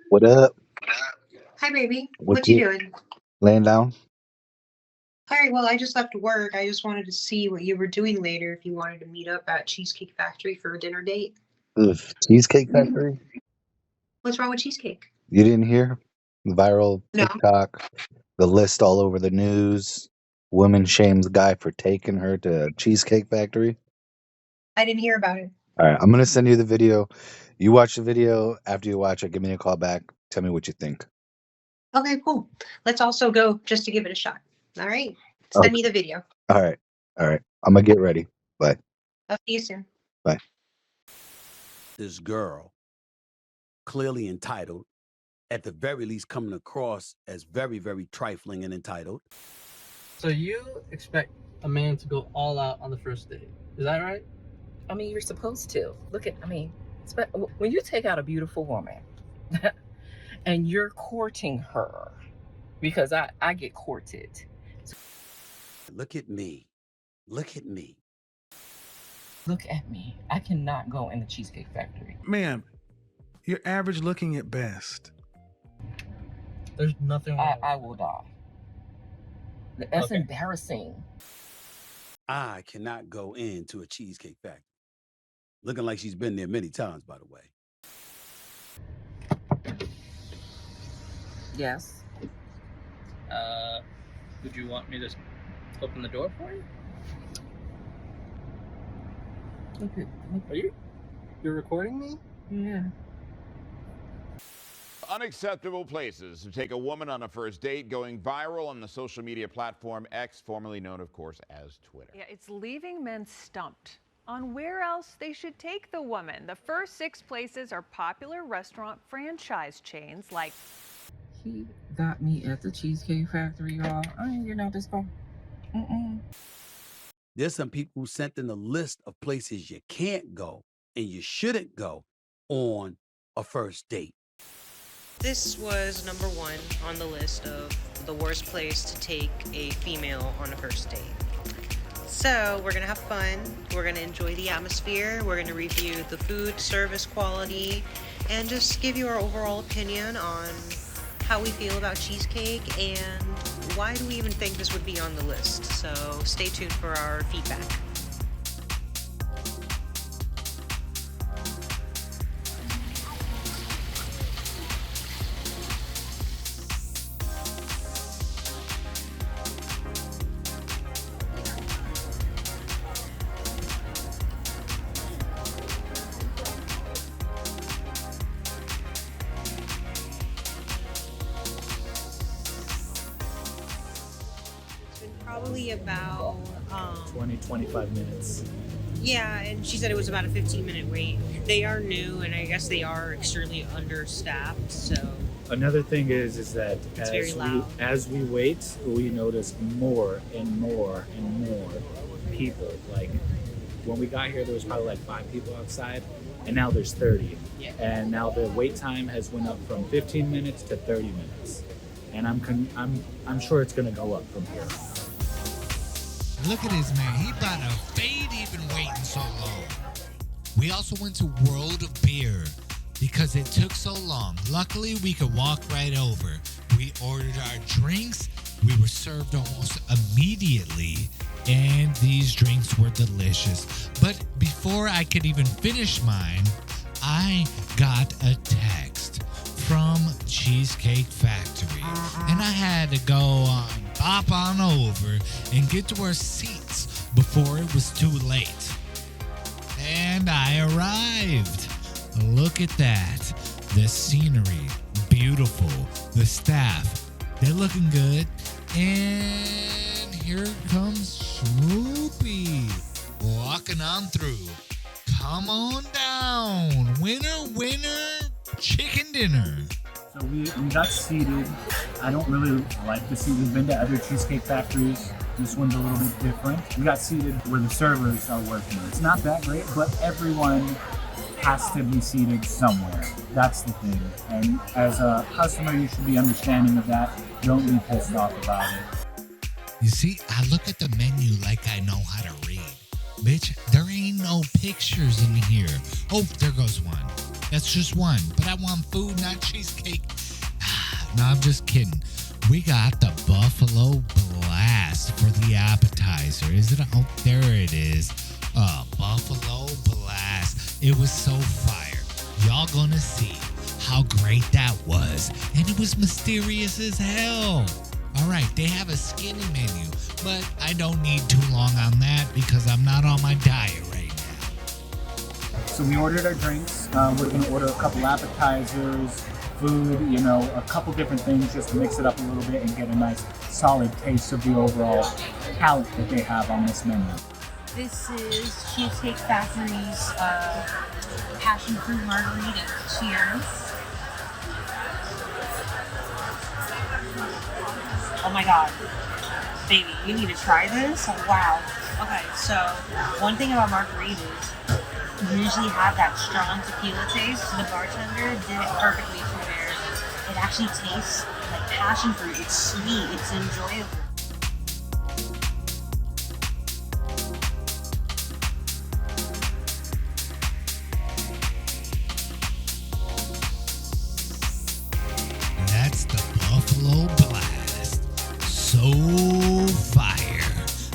What up? Hi, baby. What What you you doing? laying down? All right, well, I just left work. I just wanted to see what you were doing later, if you wanted to meet up at Cheesecake Factory for a dinner date. Ugh, Cheesecake Factory? What's wrong with cheesecake? You didn't hear? Viral No, TikTok, the list all over the news. Woman shames guy for taking her to Cheesecake Factory. I didn't hear about it. All right, I'm gonna send you the video. You watch the video. After you watch it, give me a call back. Tell me what you think. Okay, cool. Let's also go just to give it a shot. All right, send me Okay. the video. All right. All right. I'm gonna get ready. Bye. I'll see you soon. Bye. This girl, clearly entitled, at the very least coming across as very, very trifling and entitled. So you expect a man to go all out on the first date. Is that right? I mean, you're supposed to. When you take out a beautiful woman and you're courting her, because I get courted. Look at me. Look at me. Look at me. I cannot go in the Cheesecake Factory. Ma'am, you're average looking at best. There's nothing wrong. I will die. That's Okay. embarrassing. I cannot go into a Cheesecake Factory. Looking like she's been there many times, by the way. Yes. Would you want me to open the door for you? Okay. Are you're recording me? Yeah. Unacceptable places to take a woman on a first date going viral on the social media platform X, formerly known, of course, as Twitter. Yeah, it's leaving men stumped on where else they should take the woman. The first 6 places are popular restaurant franchise chains like... He got me at the Cheesecake Factory, y'all. I ain't getting out this car. There's some people who sent in a list of places you can't go and you shouldn't go on a first date. This was number 1 on the list of the worst place to take a female on a first date. So we're gonna have fun, we're gonna enjoy the atmosphere, we're gonna review the food service quality, and just give you our overall opinion on how we feel about cheesecake and why do we even think this would be on the list. So stay tuned for our feedback. Probably about 20-25 minutes. yeah, and she said it was about a 15-minute wait. They are new and I guess they are extremely understaffed, so Another thing is that It's very loud. as we wait, we notice more and more and more people. Like when we got here, there was probably like 5 people outside, and now there's 30. Yeah. And now the wait time has went up from 15 minutes to 30 minutes, and I'm sure it's gonna go up from here. Look at this man. He about to fade. He been waiting so long. We also went to World of Beer because it took so long. Luckily, we could walk right over. We ordered our drinks. We were served almost immediately, and these drinks were delicious. But before I could even finish mine, I got a text from Cheesecake Factory, and I had to go bop on over and get to our seats before it was too late. And I arrived. Look at that. The scenery, beautiful. The staff, they're looking good. And here comes Swoopy walking on through. Come on down. Winner, winner, chicken dinner. So we got seated. I don't really like the seat. We've been to other Cheesecake Factories. This one's a little bit different. We got seated where the servers are working. It's not that great, but everyone has to be seated somewhere. That's the thing. And as a customer, you should be understanding of that. Don't be pissed off about it. You see, I look at the menu like I know how to read. Bitch, there ain't no pictures in here. Oh, there goes one. That's just one. But I want food, not cheesecake. No, I'm just kidding. We got the Buffalo Blast for the appetizer. Is it? Oh, there it is. Buffalo Blast. It was so fire. Y'all gonna see how great that was. And it was mysterious as hell. All right, they have a skinny menu, but I don't need too long on that because I'm not on my diet right now. So we ordered our drinks. We're going to order a couple appetizers, food, you know, a couple different things just to mix it up a little bit and get a nice solid taste of the overall palette that they have on this menu. This is Cheesecake Factory's passion fruit margarita. Cheers. Oh my god. Baby, you need to try this? Wow. Okay, so one thing about margaritas, you usually have that strong tequila taste. The bartender did it perfectly for there. It actually tastes like passion fruit. It's sweet. It's enjoyable. That's the Buffalo Blast. So fire.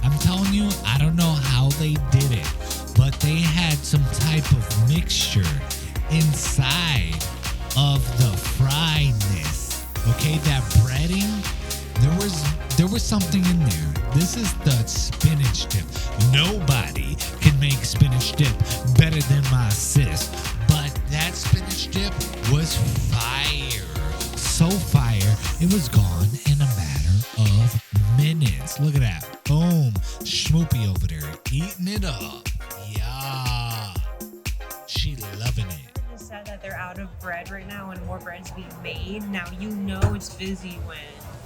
I'm telling you, I don't know how they did it, but they had some type of mixture inside of the friedness. Okay, that breading, there was something in there. This is the spinach dip. Nobody can make spinach dip better than my sis, but that spinach dip was fire. So fire, it was gone in a matter of minutes. Look at that. Boom. Schmoopy over there eating it up. Yeah. She loving it. They just said that they're out of bread right now and more bread is being made. Now you know it's busy when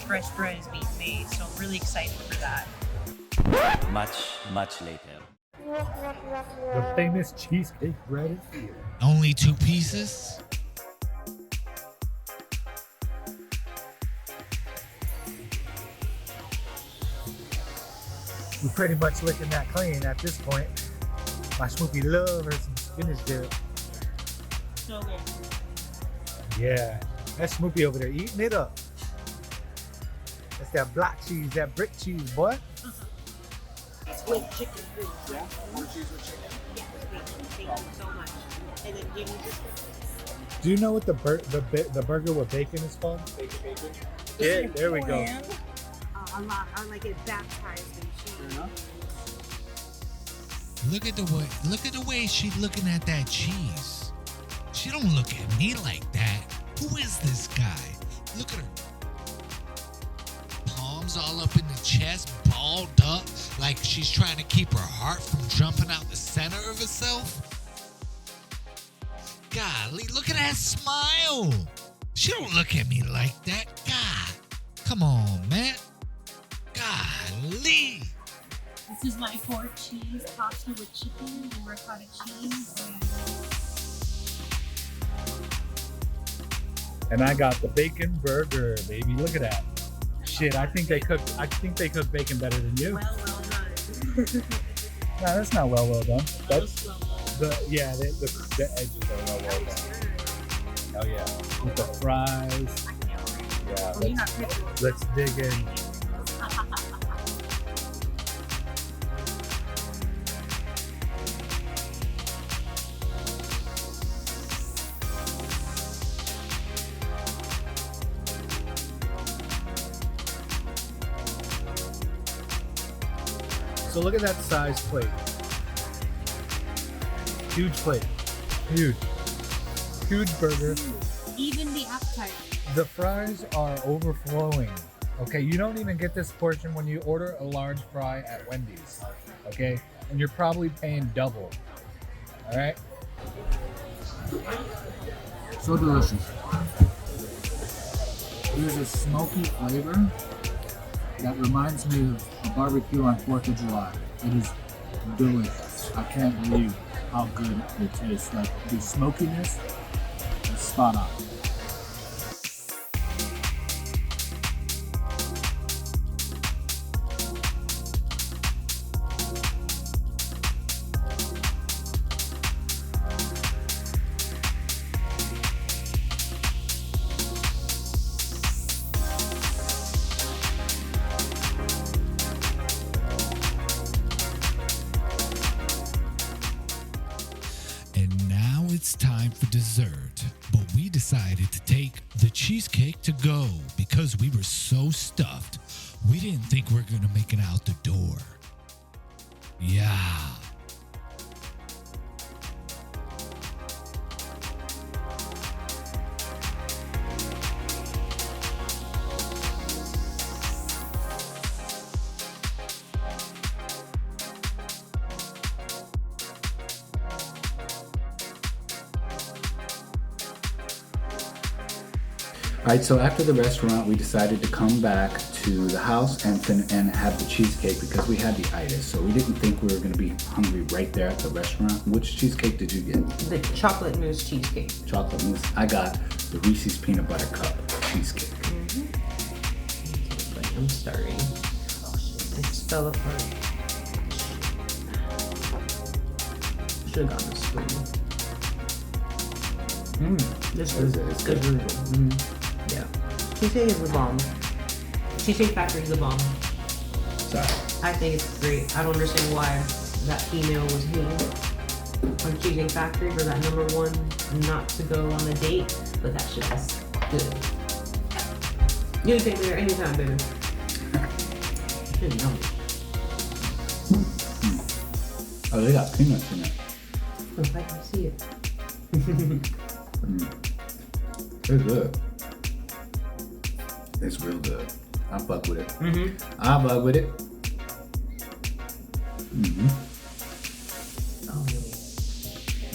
fresh bread is being made, so I'm really excited for that. Much later. The famous cheesecake bread is here. Only 2 pieces? We're pretty much looking that clean at this point. My Schmoopy love her some spinach dip. So good. Yeah, that's Schmoopy over there eating it up. That's that block cheese, that brick cheese, boy. With chicken food. Yeah? More cheese with chicken? Yeah, with bacon. Thank you so much. And then give me this. Do you know what the burger with bacon is called? Bacon. Yeah, there we go. A lot. I like it baptized in cheese. Look at the way she's looking at that cheese. She don't look at me like that. Who is this guy? Look at her. Palms all up in the chest, balled up, like she's trying to keep her heart from jumping out the center of herself. Golly, look at that smile. She don't look at me like that. God, come on, man. Golly. This is my pork cheese pasta with chicken and ricotta cheese. And I got the bacon burger, baby. Look at that. Shit, I think they cook bacon better than you. Well done. No, that's not well done. That's well the edges are well done. Oh yeah, with the fries. Yeah, let's dig in. So look at that size plate. Huge plate. Huge. Huge burger. Even the appetizer. The fries are overflowing. Okay, you don't even get this portion when you order a large fry at Wendy's. Okay, and you're probably paying double. All right. So delicious. There's a smoky flavor that reminds me of a barbecue on 4th of July. It is delicious. I can't believe how good it tastes. Like the smokiness is spot on. it's time for dessert. But we decided to take the cheesecake to go because we were so stuffed. We didn't think we were going to make it out the door. Yeah. All right, so after the restaurant, we decided to come back to the house and have the cheesecake because we had the itis. So we didn't think we were going to be hungry right there at the restaurant. Which cheesecake did you get? The chocolate mousse cheesecake. Chocolate mousse. I got the Reese's Peanut Butter Cup cheesecake. But I'm starting. Oh shit, this fell apart. Should have gotten a spoon. This is good. Yeah. Cheesecake is the bomb. Cheesecake Factory is the bomb. Sorry. I think it's great. I don't understand why that female was hating on Cheesecake Factory for that number one not to go on a date, but that shit is good. You can take me there anytime, baby. It's yummy. Oh, they got peanuts in it. If I can see it. It's good. It's real good. I fuck with it. I fuck with it. Oh, really?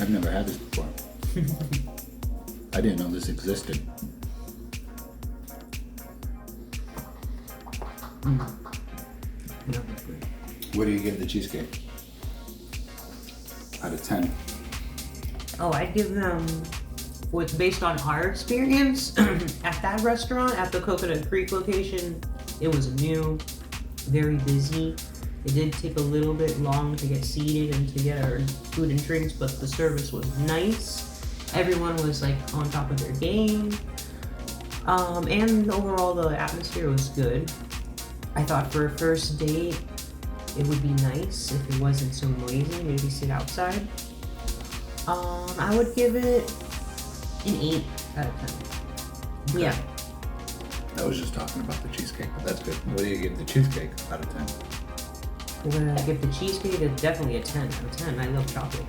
I've never had this before. I didn't know this existed. What do you give the cheesecake? Out of 10. Oh, I'd give them what's based on our experience at that restaurant, at the Coconut Creek location. It was new, very busy. It did take a little bit long to get seated and to get our food and drinks, but the service was nice. Everyone was like on top of their game. And overall the atmosphere was good. I thought for a first date, it would be nice if it wasn't so noisy, maybe sit outside. I would give it an 8 out of 10. Okay. Yeah. I was just talking about the cheesecake, but that's good. What do you give the cheesecake out of 10? I'm gonna give the cheesecake definitely a 10 out of 10. I love chocolate.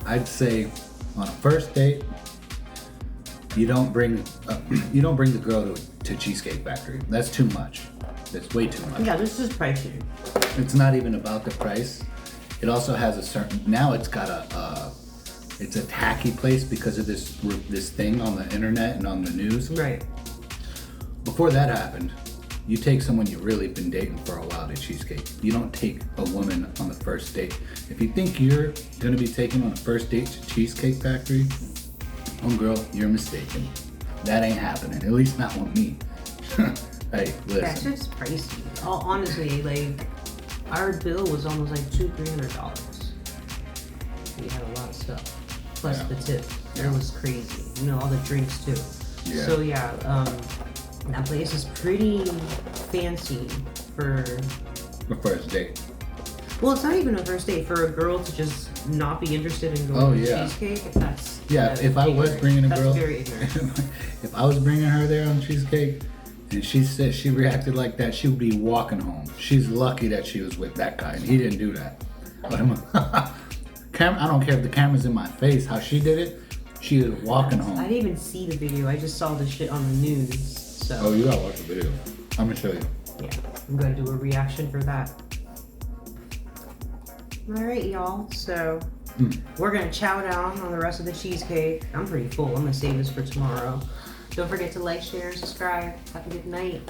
I'd say on a first date, you don't bring the girl to Cheesecake Factory. That's too much. That's way too much. Yeah, this is pricey. It's not even about the price. It also has a certain, now it's got it's a tacky place because of this thing on the internet and on the news. Right. Before that happened, you take someone you've really been dating for a while to Cheesecake. You don't take a woman on the first date. If you think you're gonna be taken on a first date to Cheesecake Factory, girl, you're mistaken. That ain't happening, at least not with me. Hey, listen. That's just pricey. Honestly, like, our bill was almost like $200-300. We had a lot of stuff. Plus the tip. It was crazy. You know, all the drinks too. Yeah. So yeah, that place is pretty fancy for The first date. well, it's not even a first date for a girl to just not be interested in going to cheesecake. That's if I was bringing a girl, that's very ignorant. if I was bringing her there on Cheesecake, and she said she reacted like that, she would be walking home. She's lucky that she was with that guy, and he didn't do that. But I don't care if the camera's in my face. How she did it, she is walking home. I didn't even see the video. I just saw the shit on the news. So. Oh, you gotta watch the video. I'm gonna show you. Yeah, I'm gonna do a reaction for that. All right, y'all. So we're gonna chow down on the rest of the cheesecake. I'm pretty full. I'm gonna save this for tomorrow. Don't forget to like, share, and subscribe. Have a good night.